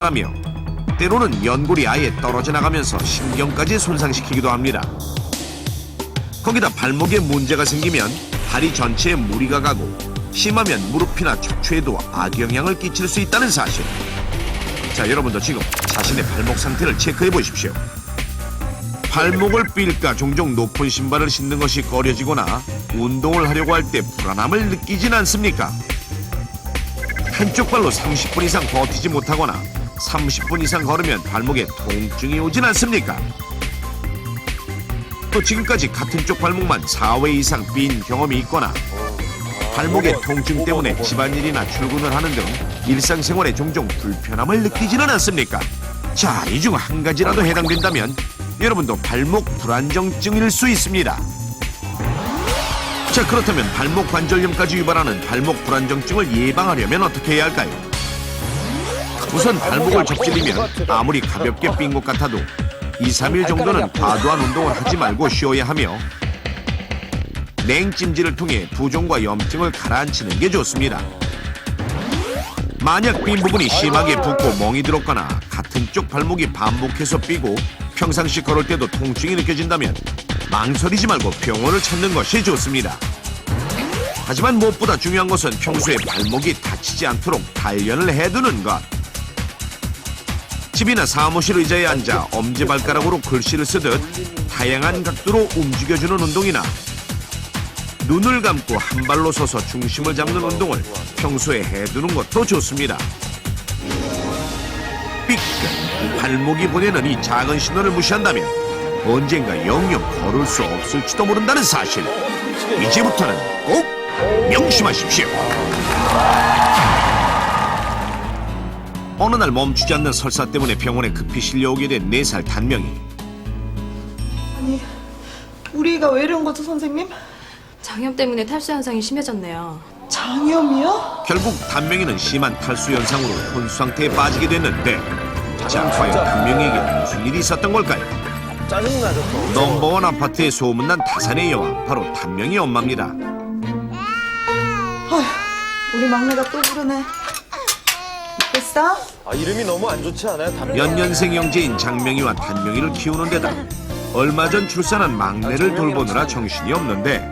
하며 때로는 연골이 아예 떨어져 나가면서 신경까지 손상시키기도 합니다. 거기다 발목에 문제가 생기면 다리 전체에 무리가 가고 심하면 무릎이나 척추에도 악영향을 끼칠 수 있다는 사실. 자, 여러분도 지금 자신의 발목 상태를 체크해 보십시오. 발목을 삘까 종종 높은 신발을 신는 것이 꺼려지거나 운동을 하려고 할 때 불안함을 느끼진 않습니까? 한쪽 발로 30분 이상 버티지 못하거나 30분 이상 걸으면 발목에 통증이 오진 않습니까? 또 지금까지 같은 쪽 발목만 4회 이상 삔 경험이 있거나 발목의 통증 때문에 집안일이나 출근을 하는 등 일상생활에 종종 불편함을 느끼지는 않습니까? 자, 이 중 한 가지라도 해당된다면 여러분도 발목 불안정증일 수 있습니다. 자, 그렇다면 발목 관절염까지 유발하는 발목 불안정증을 예방하려면 어떻게 해야 할까요? 우선 발목을 접질리면 아무리 가볍게 삔 것 같아도 2, 3일 정도는 과도한 운동을 하지 말고 쉬어야 하며 냉찜질을 통해 부종과 염증을 가라앉히는 게 좋습니다. 만약 삔 부분이 심하게 붓고 멍이 들었거나 같은 쪽 발목이 반복해서 삐고 평상시 걸을 때도 통증이 느껴진다면 망설이지 말고 병원을 찾는 것이 좋습니다. 하지만 무엇보다 중요한 것은 평소에 발목이 다치지 않도록 단련을 해두는 것. 집이나 사무실 의자에 앉아 엄지발가락으로 글씨를 쓰듯 다양한 각도로 움직여주는 운동이나 눈을 감고 한 발로 서서 중심을 잡는 운동을 평소에 해두는 것도 좋습니다. 삐끗, 발목이 보내는 이 작은 신호를 무시한다면 언젠가 영영 걸을 수 없을지도 모른다는 사실. 이제부터는 꼭 명심하십시오. 어느 날 멈추지 않는 설사 때문에 병원에 급히 실려오게 된 4살 단명이. 아니, 우리 애가 왜 이런 거죠, 선생님? 장염 때문에 탈수 현상이 심해졌네요. 장염이요? 결국 단명이는 심한 탈수 현상으로 혼수 상태에 빠지게 됐는데, 자, 과연 단명이에게 무슨 일이 있었던 걸까요? 짜증나죠. 넘버원 아파트에 소문난 다산의 여왕, 바로 단명이 엄마입니다. 아휴, 우리 막내가 또 부르네. 됐어? 아, 이름이 너무 안 좋지 않아요? 연년생 형제인 장명이와 단명이를 키우는 데다 얼마 전 출산한 막내를 돌보느라 정신이 없는데,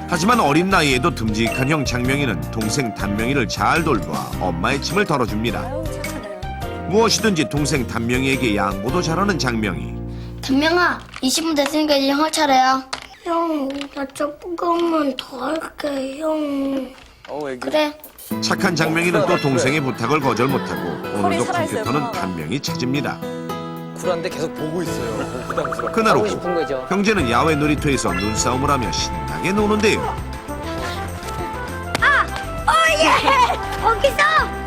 하지만 어린 나이에도 듬직한 형 장명이는 동생 단명이를 잘 돌보아 엄마의 짐을 덜어줍니다. 무엇이든지 동생 단명이에게 양보도 잘하는 장명이. 단명아, 20분 됐으니까 이제 형 할 차례야. 형, 나 조금만 더 할게, 형. 그래. 착한 장명이는 또 동생의 부탁을 거절 못하고 오늘도 컴퓨터는 단명이 찾습니다. 쿨한데 계속 보고 있어요. 부담스럽고. 그날 오후 형제는 야외 놀이터에서 눈싸움을 하며 신나게 노는데요. 거기서!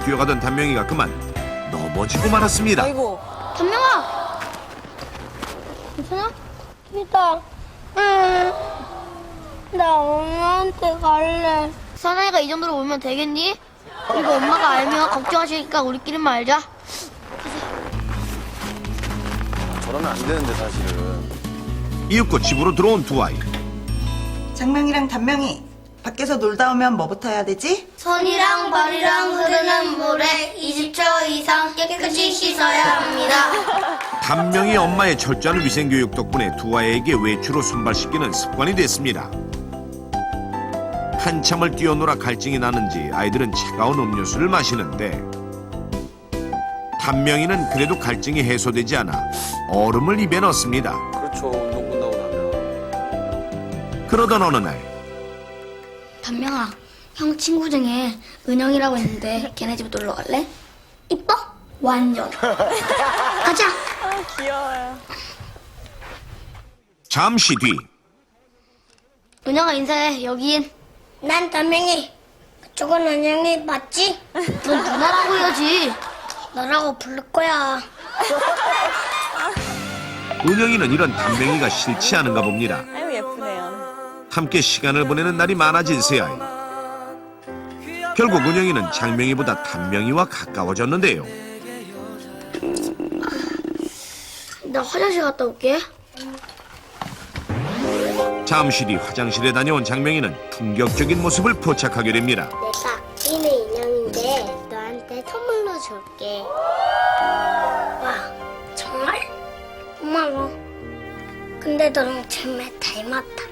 뛰어가던 단명이가 그만 넘어지고 말았습니다. 단명아! 괜찮아? 괜찮아. 응. 나 엄마한테 갈래. 사나이가 이 정도로 울면 되겠니? 이거 엄마가 알면 걱정하시니까 우리끼리만 알자. 저러면 안 되는데, 사실은. 이윽고 집으로 들어온 두 아이. 장명이랑 단명이 밖에서 놀다 오면 뭐부터 해야 되지? 손이랑 발이랑 흐르는 물에 20초 이상 깨끗이 씻어야 합니다. 단명이 엄마의 철저한 위생교육 덕분에 두 아이에게 외출로 손발씻기는 습관이 됐습니다. 한참을 뛰어놀아 갈증이 나는지 아이들은 차가운 음료수를 마시는데, 단명이는 그래도 갈증이 해소되지 않아 얼음을 입에 넣습니다. 그렇죠. 운동 끝나고 나면. 그러던 어느 날 단명아, 형 친구 중에 은영이라고 있는데 걔네 집 놀러 갈래? 이뻐? 완전. 가자. 잠시 뒤 은영아 인사해. 여긴. 난 단명이. 그쪽은 은영이 맞지? 넌 누나라고 해야지. 너라고 부를 거야. 은영이는 이런 단명이가 싫지 않은가 봅니다. 아유, 예쁘네요. 함께 시간을 보내는 날이 많아진 새 아이. 결국 은영이는 장명이보다 단명이와 가까워졌는데요. 나 화장실 갔다 올게. 잠시 뒤 화장실에 다녀온 장명이는 충격적인 모습을 포착하게 됩니다. 내가 아끼는 인형인데 너한테 선물로 줄게. 와, 정말? 고마워. 근데 너랑 정말 닮았다.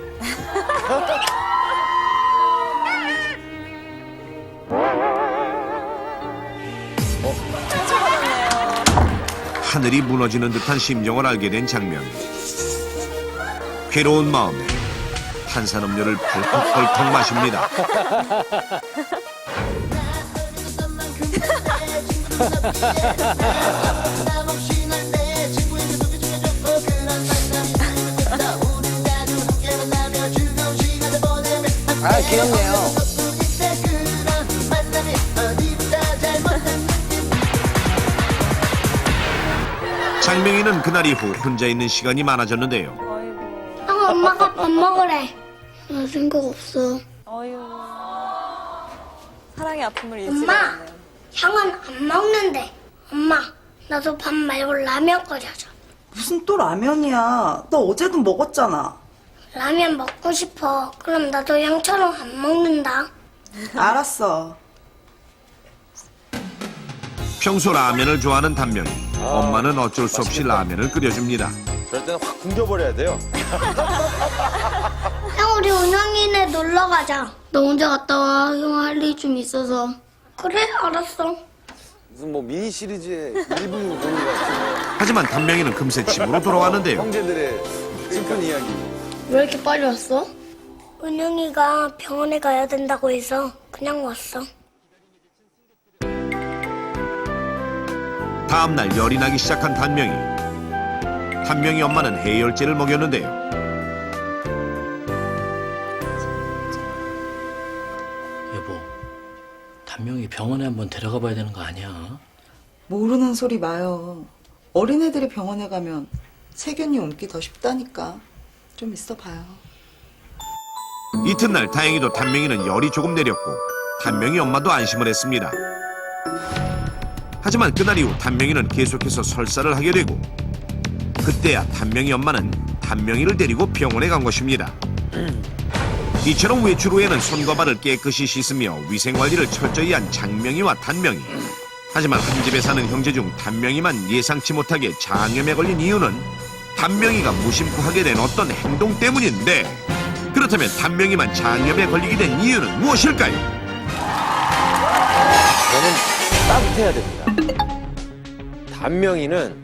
하늘이 무너지는 듯한 심정을 알게 된 장면. 괴로운 마음에 탄산음료를 펄컥펄컥 마십니다. 아, 귀엽네요. 장명희는 그날 이후 혼자 있는 시간이 많아졌는데요. 엄마가 밥 먹으래. 나 생각 없어. 사랑의 아픔을 잊지 엄마, 않네요. 형은 안 먹는데. 엄마, 나도 밥 말고 라면 끓여줘. 무슨 또 라면이야. 너 어제도 먹었잖아. 라면 먹고 싶어. 그럼 나도 형처럼 안 먹는다. 알았어. 평소 라면을 좋아하는 단명희. 엄마는 어쩔 수 없이 라면을 끓여줍니다. 그럴 때는 확 굶겨버려야 돼요. 형, 우리 운영이네 놀러 가자. 너 혼자 갔다 와. 형 할 일 좀 있어서. 그래, 알았어. 무슨 뭐 미니 시리즈의 일부 보는 것 같은 하지만 단명희는 금세 집으로 돌아왔는데요. 형제들의 슬픈 이야기. 왜 이렇게 빨리 왔어? 은영이가 병원에 가야 된다고 해서 그냥 왔어. 다음 날 열이 나기 시작한 단명희. 단명희 엄마는 해열제를 먹였는데요. 여보, 단명히 병원에 한번 데려가 봐야 되는 거 아니야? 모르는 소리 마요. 어린애들이 병원에 가면 세균이 옮기 더 쉽다니까. 좀 있어 봐요. 이튿날 다행히도 단명희는 열이 조금 내렸고 단명희 엄마도 안심을 했습니다. 하지만 그날 이후 단명희는 계속해서 설사를 하게 되고 그때야 단명희 엄마는 단명희를 데리고 병원에 간 것입니다. 이처럼 외출 후에는 손과 발을 깨끗이 씻으며 위생관리를 철저히 한 장명희와 단명희. 하지만 한 집에 사는 형제 중 단명희만 예상치 못하게 장염에 걸린 이유는 단명희가 무심코 하게 된 어떤 행동 때문인데, 그렇다면 단명희만 장염에 걸리게 된 이유는 무엇일까요? 저는 따뜻해야 됩니다. 단명이는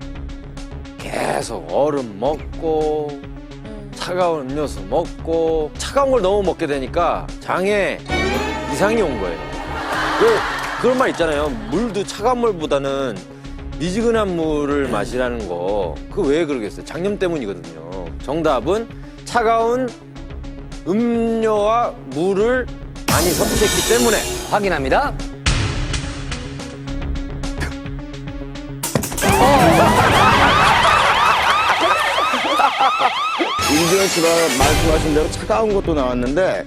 계속 얼음 먹고 차가운 음료수 먹고 차가운 걸 너무 먹게 되니까 장에 이상이 온 거예요. 그런 말 있잖아요. 물도 차가운 물보다는 미지근한 물을 마시라는 거. 그거 왜 그러겠어요? 장염 때문이거든요. 정답은 차가운 음료와 물을 많이 섭취했기 때문에. 확인합니다. 임지현 씨가 말씀하신 대로 차가운 것도 나왔는데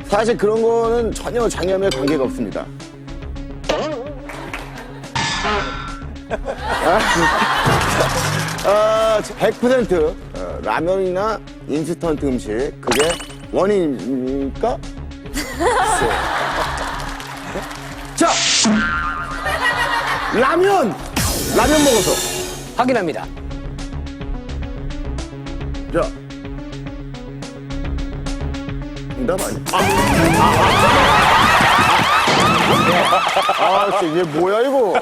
사실 그런 거는 전혀 장염에 관계가 없습니다. 100% 라면이나 인스턴트 음식 그게 원인입니까? 자, 라면 먹어서 확인합니다. 자, 정답 아니야? 진짜 이게 뭐야 이거?